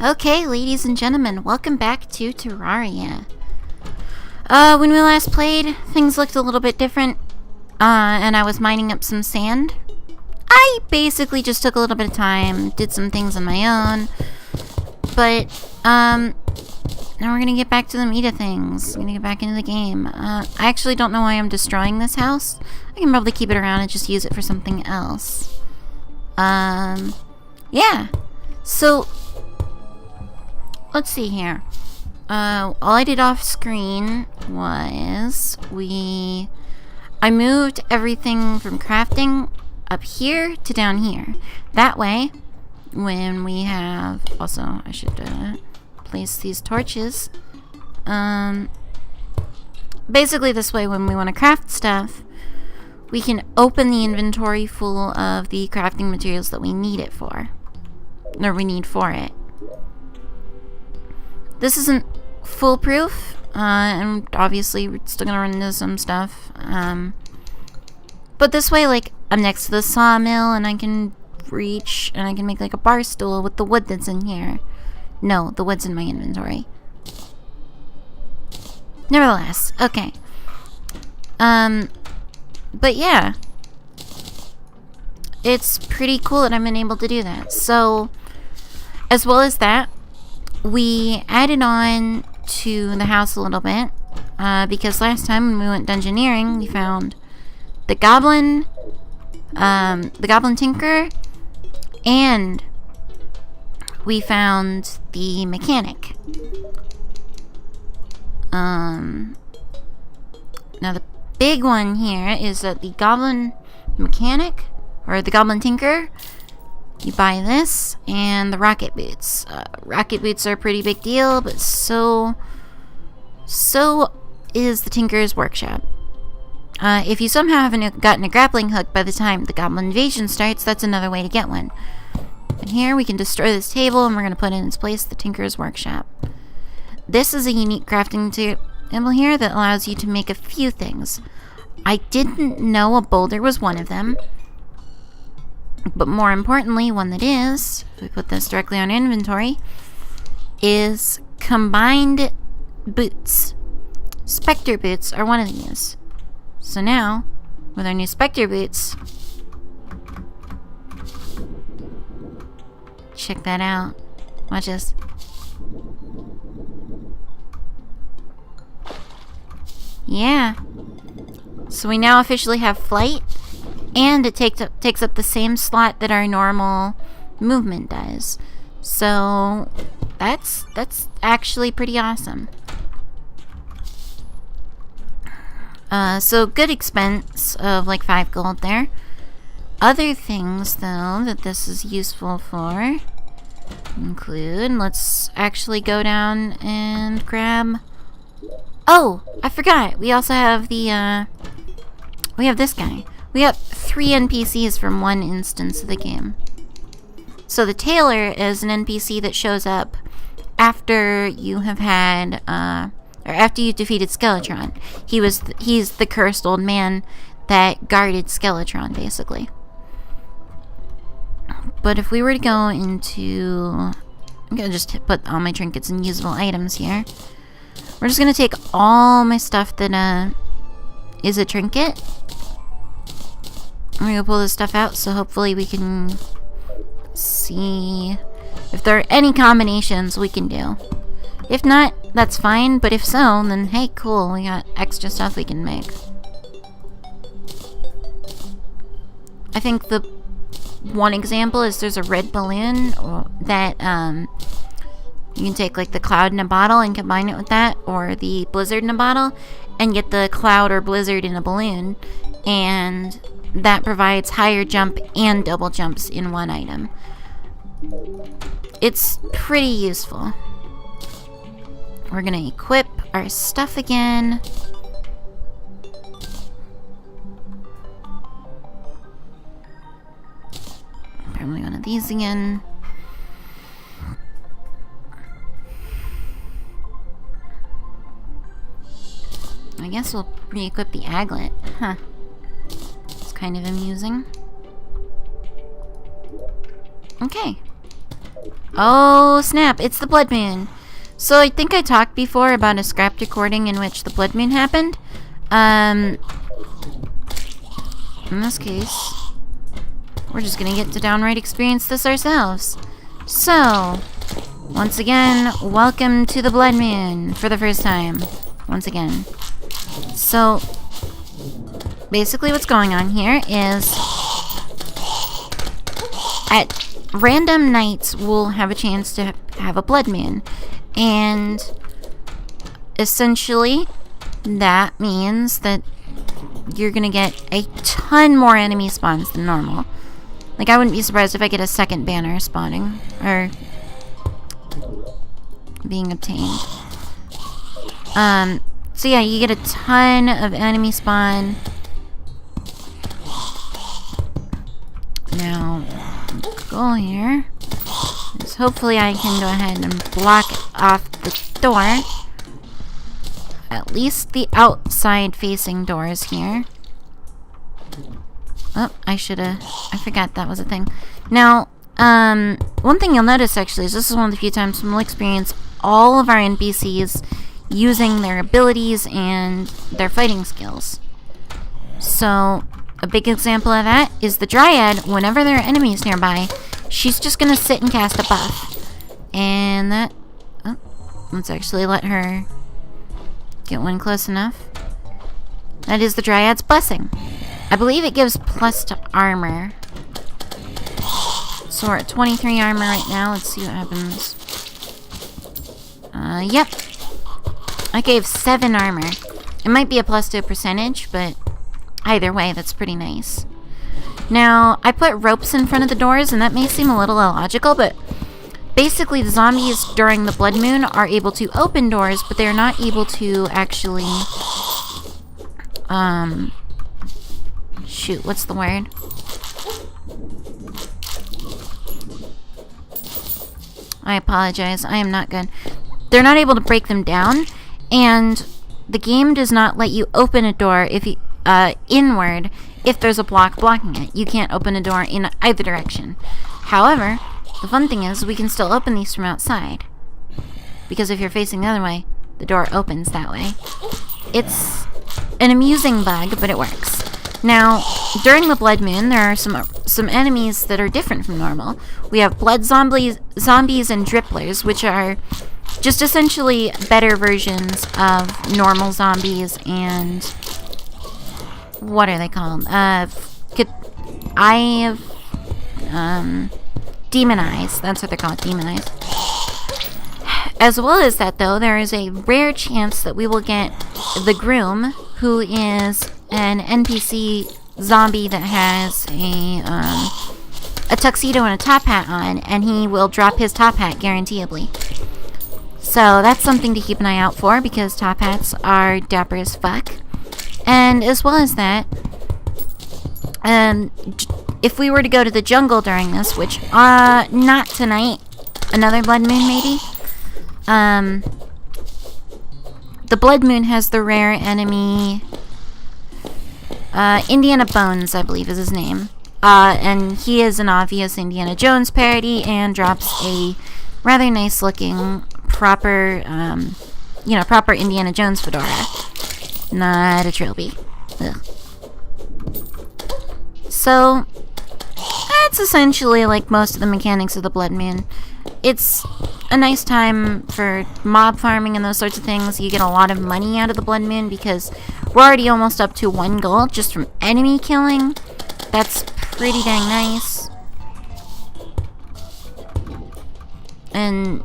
Okay, ladies and gentlemen, welcome back to Terraria. When we last played, things looked a little bit different, and I was mining up some sand. I basically just took a little bit of time, did some things on my own, but, now we're gonna get back to the meat of things. I'm gonna get back into the game. I actually don't know why I'm destroying this house. I can probably keep it around and just use it for something else. Yeah. So, let's see here. All I did off screen was I moved everything from crafting up here to down here. That way, when we have, also I should place these torches. Basically this way, when we want to craft stuff, we can open the inventory full of the crafting materials that we need it for. Or we need for it. This isn't foolproof, and obviously we're still gonna run into some stuff. But this way, like, I'm next to the sawmill and I can reach and I can make like a bar stool with the wood that's in here. No, the wood's in my inventory. Nevertheless, okay. But yeah. It's pretty cool that I've been able to do that. So, as well as that, we added on to the house a little bit, because last time when we went dungeoneering, we found the goblin tinker, and we found the mechanic. Now the big one here is that the goblin mechanic, or the goblin tinker, you buy this and the rocket boots. Rocket boots are a pretty big deal, but so is the tinker's workshop. If you somehow haven't gotten a grappling hook by the time the goblin invasion starts, that's another way to get one. And here we can destroy this table, and we're going to put in its place the tinker's workshop. This is a unique crafting table here that allows you to make a few things. I didn't know a boulder was one of them. But more importantly, one that is, if we put this directly on inventory, is combined boots. Spectre boots are one of these. So now, with our new Spectre boots, check that out. Watch this. Yeah. So we now officially have flight. And it takes up the same slot that our normal movement does. So that's actually pretty awesome. So good expense of like 5 gold there. Other things though that this is useful for include, let's actually go down and grab, oh, I forgot, we also have the we have this guy. We have 3 NPCs from one instance of the game. So the tailor is an NPC that shows up after you have had, or after you defeated Skeletron. He's the cursed old man that guarded Skeletron, basically. But if we were to go into, I'm gonna just put all my trinkets and usable items here. We're just gonna take all my stuff that is a trinket. I'm gonna pull this stuff out, so hopefully we can see if there are any combinations we can do. If not, that's fine, but if so, then hey, cool, we got extra stuff we can make. I think the one example is there's a red balloon that you can take like the cloud in a bottle and combine it with that, or the blizzard in a bottle and get the cloud or blizzard in a balloon, and that provides higher jump and double jumps in one item. It's pretty useful. We're gonna equip our stuff again. Probably one of these again. I guess we'll re-equip the aglet. Huh. Kind of amusing. Okay. Oh, snap. It's the blood moon. So I think I talked before about a scrapped recording in which the blood moon happened. In this case, we're just gonna get to downright experience this ourselves. So, once again, welcome to the blood moon for the first time. Once again. So, basically what's going on here is at random nights we'll have a chance to have a blood moon. And essentially that means that you're gonna get a ton more enemy spawns than normal. Like, I wouldn't be surprised if I get a second banner spawning or being obtained. So yeah, you get a ton of enemy spawn. Now, the goal here is hopefully I can go ahead and block off the door. At least the outside facing doors here. Oh, I forgot that was a thing. Now, one thing you'll notice actually is this is one of the few times when we'll experience all of our NPCs using their abilities and their fighting skills. So, a big example of that is the Dryad. Whenever there are enemies nearby, she's just gonna sit and cast a buff. And that... Oh, let's actually let her get one close enough. That is the Dryad's Blessing. I believe it gives plus to armor. So we're at 23 armor right now. Let's see what happens. Yep. I gave 7 armor. It might be a plus to a percentage, but either way, that's pretty nice. Now, I put ropes in front of the doors, and that may seem a little illogical, but basically the zombies during the blood moon are able to open doors, but they're not able to actually... Shoot, what's the word? I apologize. I am not good. They're not able to break them down, and the game does not let you open a door if you inward if there's a block blocking it. You can't open a door in either direction. However, the fun thing is we can still open these from outside, because if you're facing the other way, the door opens that way. It's an amusing bug, but it works. Now, during the blood moon, there are some enemies that are different from normal. We have blood zombies and dripplers, which are just essentially better versions of normal zombies and... what are they called? Demon eyes. That's what they're called, demon eyes. As well as that, though, there is a rare chance that we will get the groom, who is an NPC zombie that has a tuxedo and a top hat on, and he will drop his top hat guaranteedly. So that's something to keep an eye out for, because top hats are dapper as fuck. And as well as that, if we were to go to the jungle during this, which, not tonight, another blood moon maybe, the blood moon has the rare enemy, Indiana Bones, I believe is his name. And he is an obvious Indiana Jones parody and drops a rather nice looking, proper Indiana Jones fedora. Not a trilby. Ugh. So, that's essentially like most of the mechanics of the blood moon. It's a nice time for mob farming and those sorts of things. You get a lot of money out of the blood moon because we're already almost up to 1 gold just from enemy killing. That's pretty dang nice. And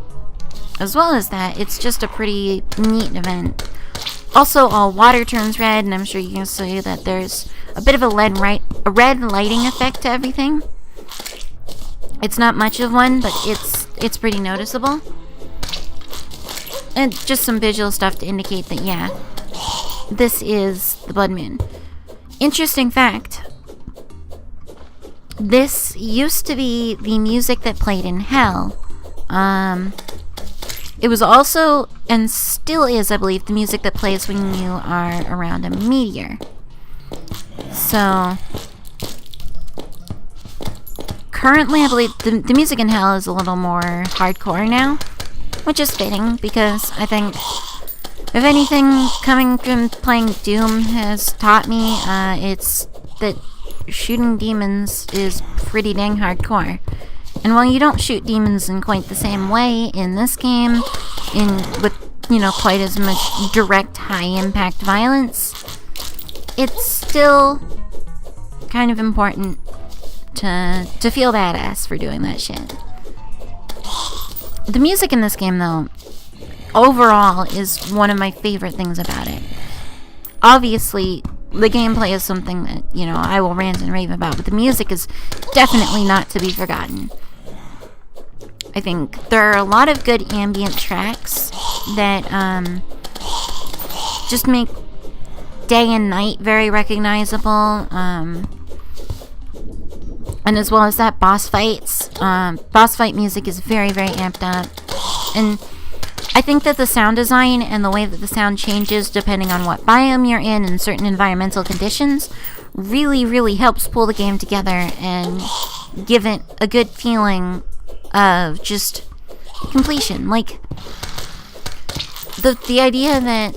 as well as that, it's just a pretty neat event. Also, all water turns red, and I'm sure you can see that there's a bit of a red lighting effect to everything. It's not much of one, but it's pretty noticeable. And just some visual stuff to indicate that, yeah, this is the blood moon. Interesting fact. This used to be the music that played in Hell. It was also, and still is, I believe, the music that plays when you are around a meteor. So, currently, I believe the music in Hell is a little more hardcore now, which is fitting because I think, if anything, coming from playing Doom has taught me, it's that shooting demons is pretty dang hardcore. And while you don't shoot demons in quite the same way in this game, with quite as much direct high-impact violence, it's still kind of important to feel badass for doing that shit. The music in this game, though, overall is one of my favorite things about it. Obviously, the gameplay is something that, I will rant and rave about, but the music is definitely not to be forgotten. I think there are a lot of good ambient tracks that just make day and night very recognizable, and as well as that, boss fight music is very, very amped up. And I think that the sound design and the way that the sound changes depending on what biome you're in and certain environmental conditions really, really helps pull the game together and give it a good feeling of just completion. Like, the idea that,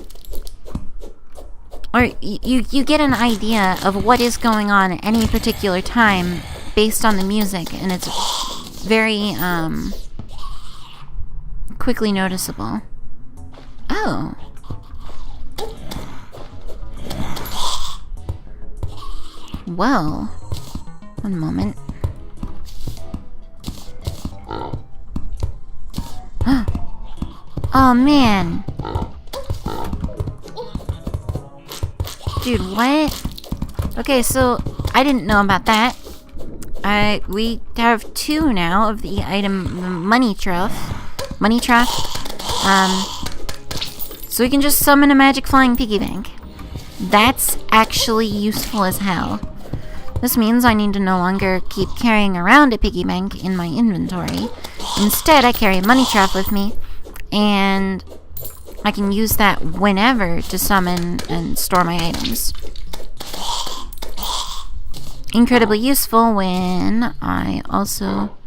or you get an idea of what is going on at any particular time based on the music, and it's very quickly noticeable. Oh. Whoa. One moment. Oh man. Dude, what? Okay, so I didn't know about that. We have 2 now of the item money trough. So we can just summon a magic flying piggy bank. That's actually useful as hell. This means I need to no longer keep carrying around a piggy bank in my inventory. Instead, I carry a money trough with me, and I can use that whenever to summon and store my items. Incredibly useful when I also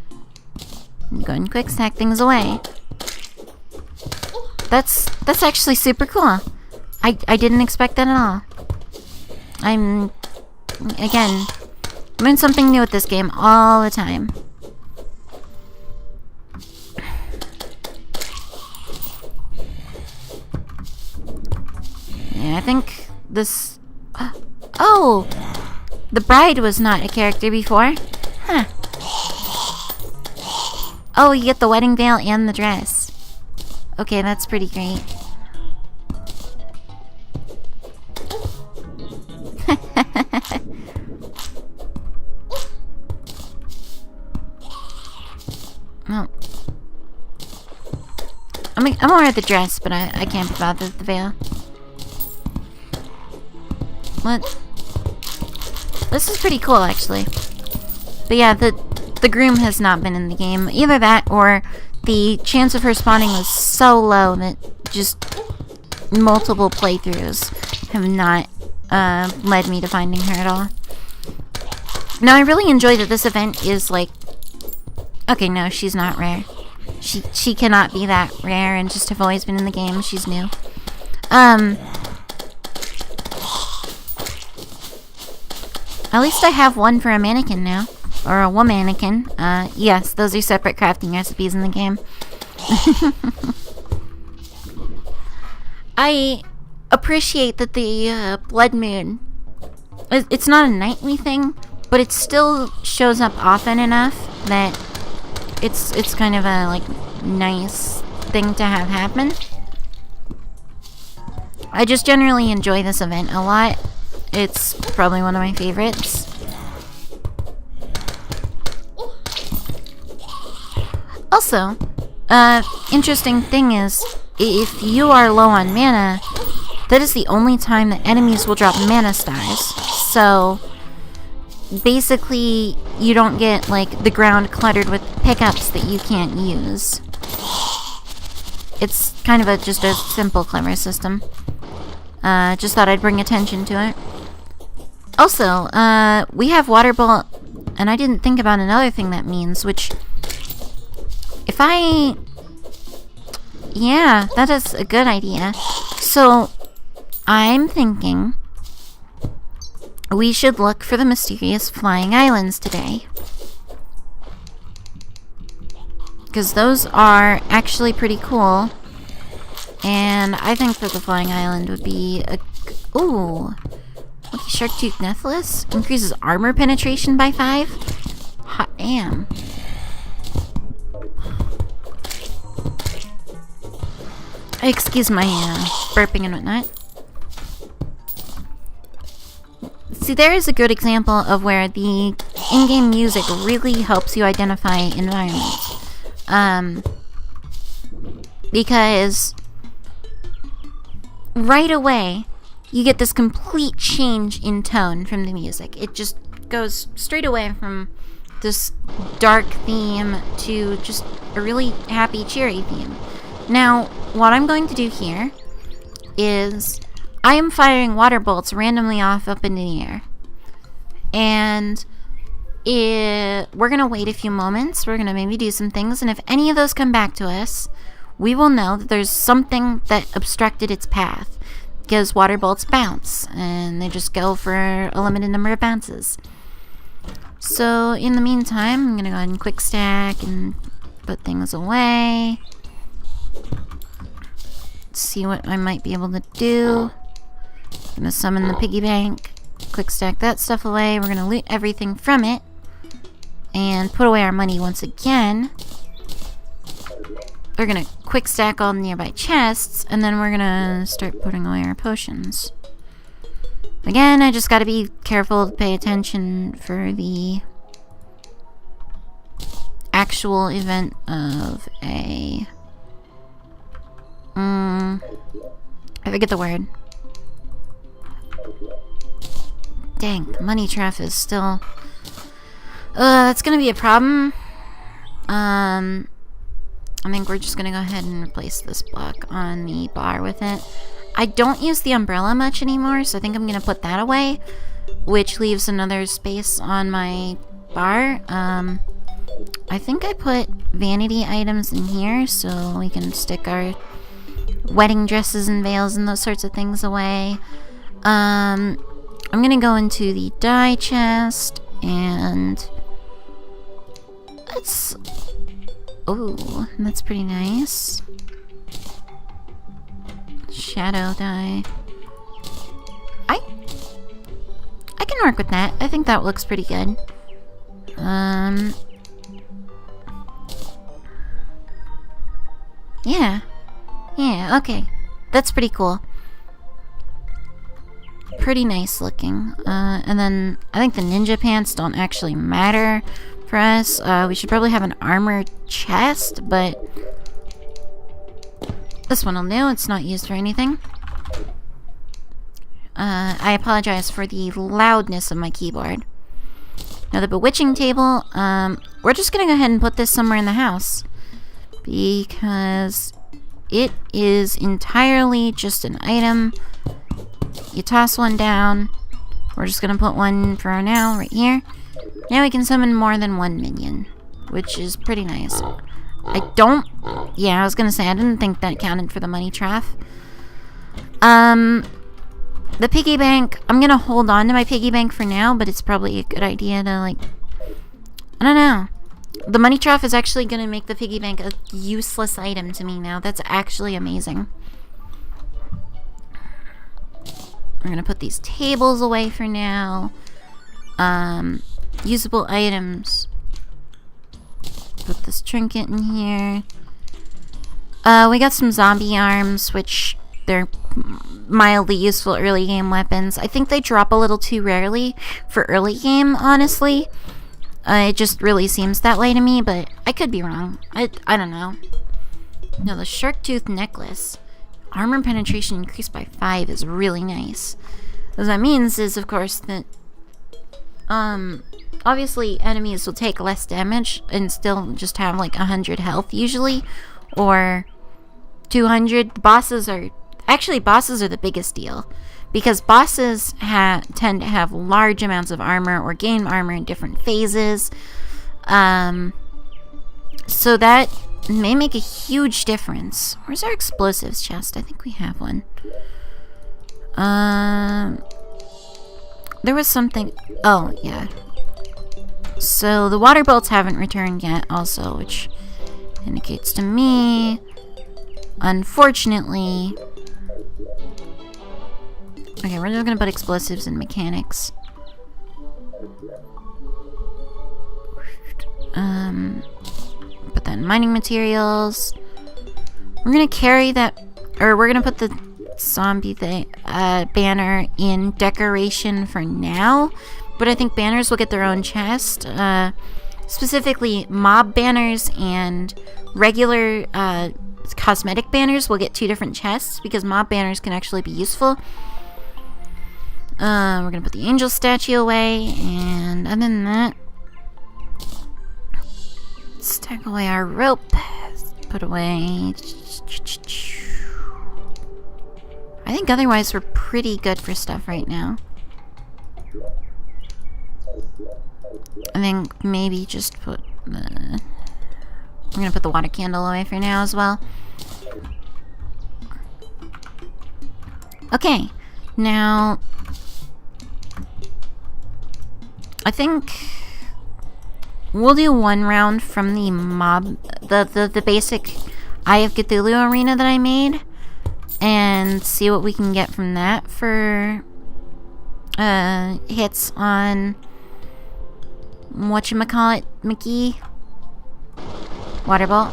go and quick stack things away. That's actually super cool. I didn't expect that at all. I'm learn something new with this game all the time. Yeah, I think this... Oh! The bride was not a character before. Huh. Oh, you get the wedding veil and the dress. Okay, that's pretty great. Oh. I'm aware of the dress, but I can't be bothered with the veil. What? This is pretty cool, actually. But yeah, the groom has not been in the game. Either that, or the chance of her spawning was so low that just multiple playthroughs have not led me to finding her at all. Now, I really enjoy that this event is like... Okay, no, she's not rare. She cannot be that rare and just have always been in the game. She's new. At least I have one for a mannequin now. Or a womannequin. Yes, those are separate crafting recipes in the game. I appreciate that the blood moon... It's not a nightly thing, but it still shows up often enough that it's kind of a, like, nice thing to have happen. I just generally enjoy this event a lot. It's probably one of my favorites. Also, interesting thing is, if you are low on mana, that is the only time that enemies will drop mana stars. So, basically, you don't get, like, the ground cluttered with pickups that you can't use. It's kind of just a simple, clever system. Just thought I'd bring attention to it. Also, we have water And I didn't think about another thing that means, which... If I... Yeah, that is a good idea. So, I'm thinking... we should look for the mysterious flying islands today. Because those are actually pretty cool. And I think that the flying island would be a... Ooh. Lucky shark tooth necklace. Increases armor penetration by 5. Hot damn. Excuse my burping and whatnot. See, there is a good example of where the in-game music really helps you identify environments. Because right away, you get this complete change in tone from the music. It just goes straight away from this dark theme to just a really happy, cheery theme. Now, what I'm going to do here is I am firing water bolts randomly off up into the air. And we're going to wait a few moments. We're going to maybe do some things. And if any of those come back to us, we will know that there's something that obstructed its path. Because water bolts bounce. And they just go for a limited number of bounces. So, in the meantime, I'm going to go ahead and quick stack and put things away. Let's see what I might be able to do. I'm going to summon the piggy bank. Quick stack that stuff away. We're going to loot everything from it. And put away our money once again. We're going to quick stack all the nearby chests. And then we're going to start putting away our potions. Again, I just got to be careful to pay attention for the actual event of a... I forget the word. Dang, the money trap is still... that's gonna be a problem. I think we're just gonna go ahead and replace this block on the bar with it. I don't use the umbrella much anymore, so I think I'm gonna put that away, which leaves another space on my bar. I think I put vanity items in here, so we can stick our wedding dresses and veils and those sorts of things away. I'm gonna go into the dye chest and let's... Oh, that's pretty nice. Shadow dye. I can work with that. I think that looks pretty good. Yeah, okay. That's pretty cool. Pretty nice looking. And then I think the ninja pants don't actually matter for us. We should probably have an armor chest, but this one will do. It's not used for anything. I apologize for the loudness of my keyboard. Now the bewitching table, we're just gonna go ahead and put this somewhere in the house because it is entirely just an item. You toss one down. We're just gonna put one for now right here. Now we can summon more than one minion, which is pretty nice. I was gonna say I didn't think that counted for the money trap. The piggy bank, I'm gonna hold on to my piggy bank for now, but it's probably a good idea to, like, I don't know. The money trough is actually gonna make the piggy bank a useless item to me now. That's actually amazing. We're gonna put these tables away for now. Usable items. Put this trinket in here. We got some zombie arms, which they're mildly useful early game weapons. I think they drop a little too rarely for early game, honestly. It just really seems that way to me, but I could be wrong. I don't know. Now, the shark tooth necklace. Armor penetration increased by 5 is really nice. What that means is, of course, that obviously enemies will take less damage and still just have like 100 health usually, or 200. Bosses are the biggest deal because bosses tend to have large amounts of armor or gain armor in different phases. So that may make a huge difference. Where's our explosives chest? I think we have one. There was something... Oh, yeah. So the water bolts haven't returned yet also, which indicates to me, unfortunately... Okay, we're just gonna put explosives and mechanics. Put that in mining materials. We're gonna carry that, or we're gonna put the zombie banner in decoration for now, but I think banners will get their own chest. Specifically, mob banners and regular cosmetic banners will get 2 different chests, because mob banners can actually be useful. We're gonna put the angel statue away, and other than that, stack away our rope. Put away. I think otherwise we're pretty good for stuff right now. I think maybe just put the... I'm gonna put the water candle away for now as well. Okay, now... I think we'll do 1 round from the mob, the basic Eye of Cthulhu arena that I made, and see what we can get from that for hits on whatchamacallit, Mickey? Water bolt.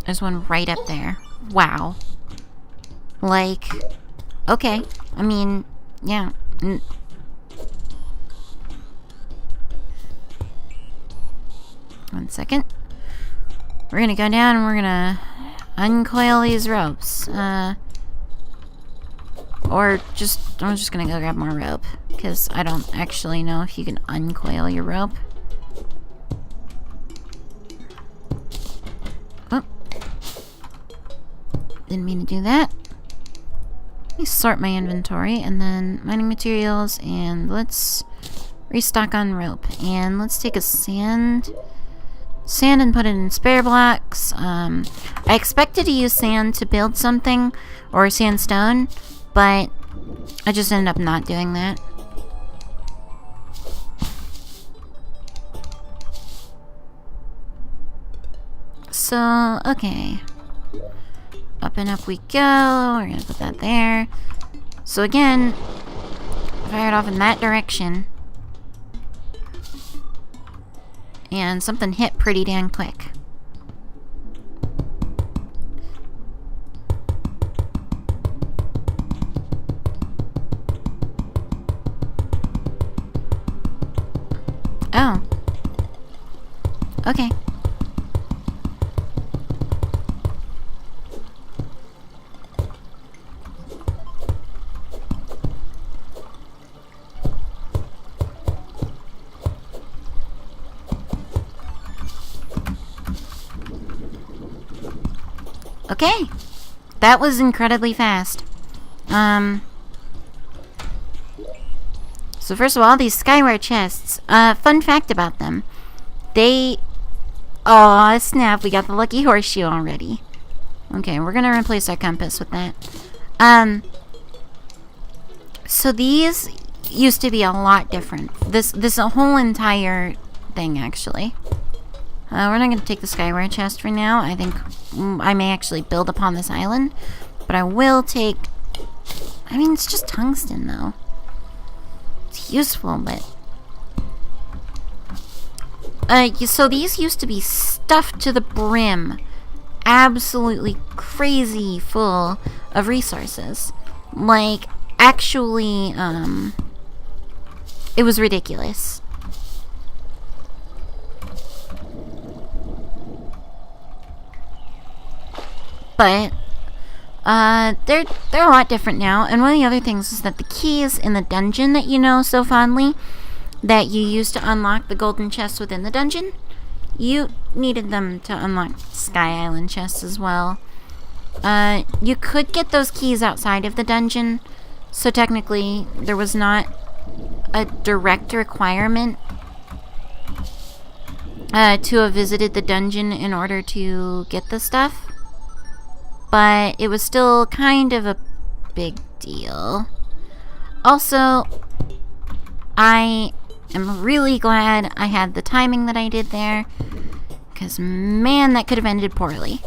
There's one right up there. Wow. Like, okay. I mean, yeah. One second. We're gonna go down and we're gonna uncoil these ropes. Or just, I'm just gonna go grab more rope, because I don't actually know if you can uncoil your rope. Oh. Didn't mean to do that. Let me sort my inventory, and then mining materials, and let's restock on rope. And let's take a sand and put it in spare blocks. I expected to use sand to build something, or sandstone, but I just ended up not doing that. So, okay. Up and up we go. We're gonna put that there. So again, fire it off in that direction. And something hit pretty damn quick. Oh. Okay. Okay. That was incredibly fast. So first of all, these Skyward chests. Fun fact about them. They... Aw, snap, we got the lucky horseshoe already. Okay, we're gonna replace our compass with that. So these used to be a lot different. This whole entire thing, actually. We're not gonna take the Skyward chest for now. I think I may actually build upon this island. But I will take... I mean, it's just tungsten, though. It's useful, but... so these used to be stuffed to the brim. Absolutely crazy full of resources. Like, actually, it was ridiculous. But, they're a lot different now. And one of the other things is that the keys in the dungeon that you know so fondly that you used to unlock the golden chests within the dungeon, you needed them to unlock Sky Island chests as well. You could get those keys outside of the dungeon, so technically there was not a direct requirement to have visited the dungeon in order to get the stuff, but it was still kind of a big deal. Also, I am really glad I had the timing that I did there, because man, that could have ended poorly.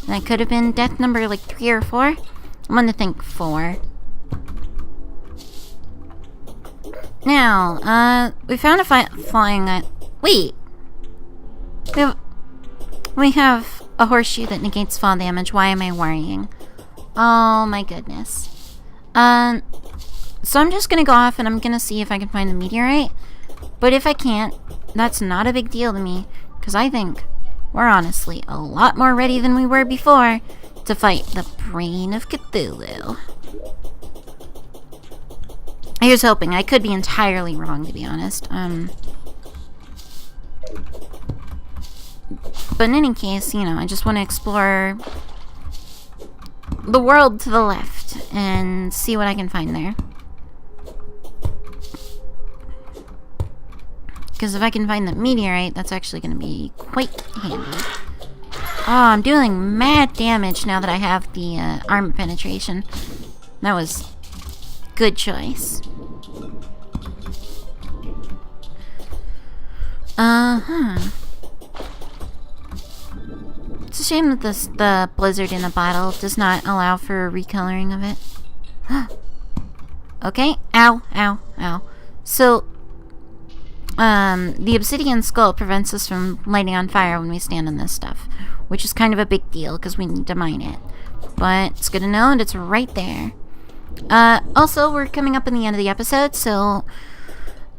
That could have been death number like 3 or 4. I'm gonna think 4. Now, we found a flying... wait! We have a horseshoe that negates fall damage. Why am I worrying? Oh my goodness. So I'm just gonna go off and I'm gonna see if I can find the meteorite. But if I can't, that's not a big deal to me, because I think we're honestly a lot more ready than we were before to fight the Brain of Cthulhu. Here's hoping. I could be entirely wrong, to be honest. But in any case, you know, I just want to explore the world to the left and see what I can find there. Because if I can find the meteorite, that's actually going to be quite handy. Oh, I'm doing mad damage now that I have the armor penetration. That was good choice. It's a shame that the blizzard in a bottle does not allow for recoloring of it. Okay. Ow, ow, ow. So, the obsidian skull prevents us from lighting on fire when we stand on this stuff, which is kind of a big deal because we need to mine it. But it's good to know, and it's right there. Also, we're coming up in the end of the episode, so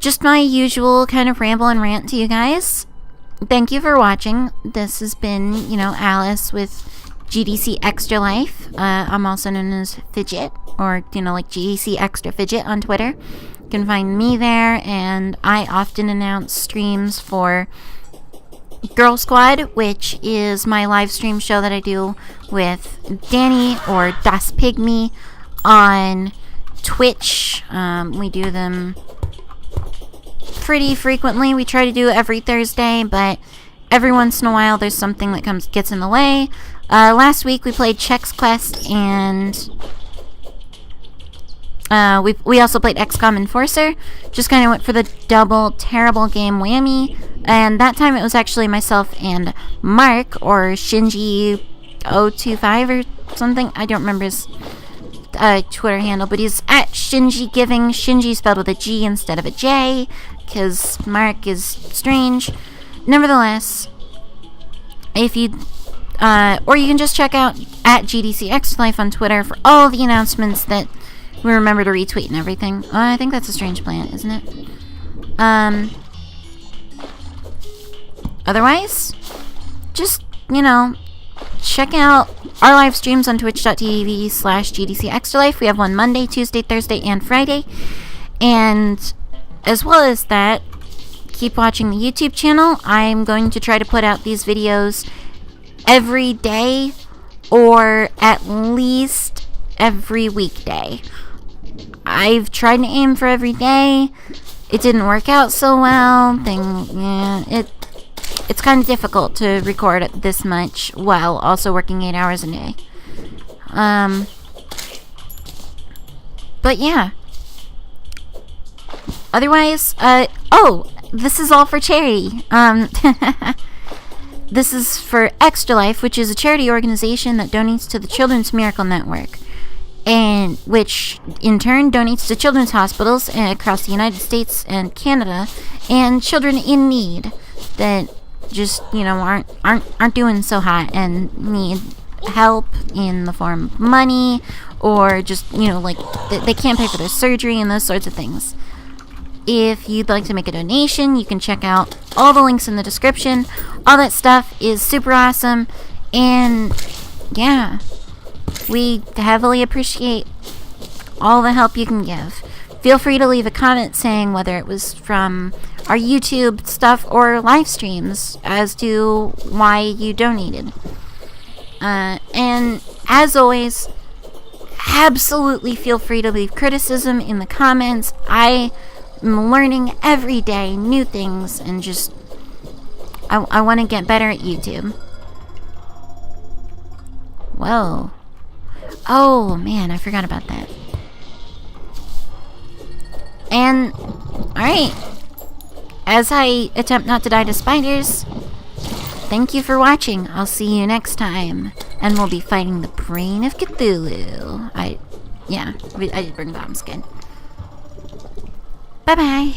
just my usual kind of ramble and rant to you guys. Thank you for watching. This has been, you know, Alice with GDC Extra Life. I'm also known as Fidget, or, you know, like GDC Extra Fidget on Twitter. You can find me there, and I often announce streams for Girl Squad, which is my live stream show that I do with Dani or Das Pygmy on Twitch. We do them pretty frequently. We try to do every Thursday, but every once in a while there's something that gets in the way. Last week we played Chex Quest, and we also played XCOM Enforcer. Just kind of went for the double terrible game whammy, and that time it was actually myself and Mark, or Shinji025 or something. I don't remember his Twitter handle, but he's at Shinji Giving. Shinji spelled with a G instead of a J, because Mark is strange. Nevertheless, if you or you can just check out at GDC Extra Life on Twitter for all the announcements that we remember to retweet and everything. I think that's a strange plan, isn't it? Otherwise, just, you know, check out our live streams on twitch.tv/GDC Extra Life. We have one Monday, Tuesday, Thursday, and Friday. And as well as that, keep watching the YouTube channel. I'm going to try to put out these videos every day, or at least every weekday. I've tried to aim for every day. It didn't work out so well. It's kind of difficult to record this much while also working 8 hours a day. But yeah. Otherwise, oh, this is all for charity. This is for Extra Life, which is a charity organization that donates to the Children's Miracle Network, and which in turn donates to children's hospitals across the United States and Canada, and children in need that just, you know, aren't doing so hot and need help in the form of money, or just, you know, like they can't pay for their surgery and those sorts of things. If you'd like to make a donation, you can check out all the links in the description. All that stuff is super awesome, and yeah, we heavily appreciate all the help you can give. Feel free to leave a comment saying whether it was from our YouTube stuff or live streams as to why you donated. And as always, absolutely feel free to leave criticism in the comments. I am learning every day new things, and just I want to get better at YouTube. Whoa. Oh man, I forgot about that. And alright, as I attempt not to die to spiders, thank you for watching. I'll see you next time. And we'll be fighting the brain of Cthulhu. I did bring bombs, good. Bye-bye.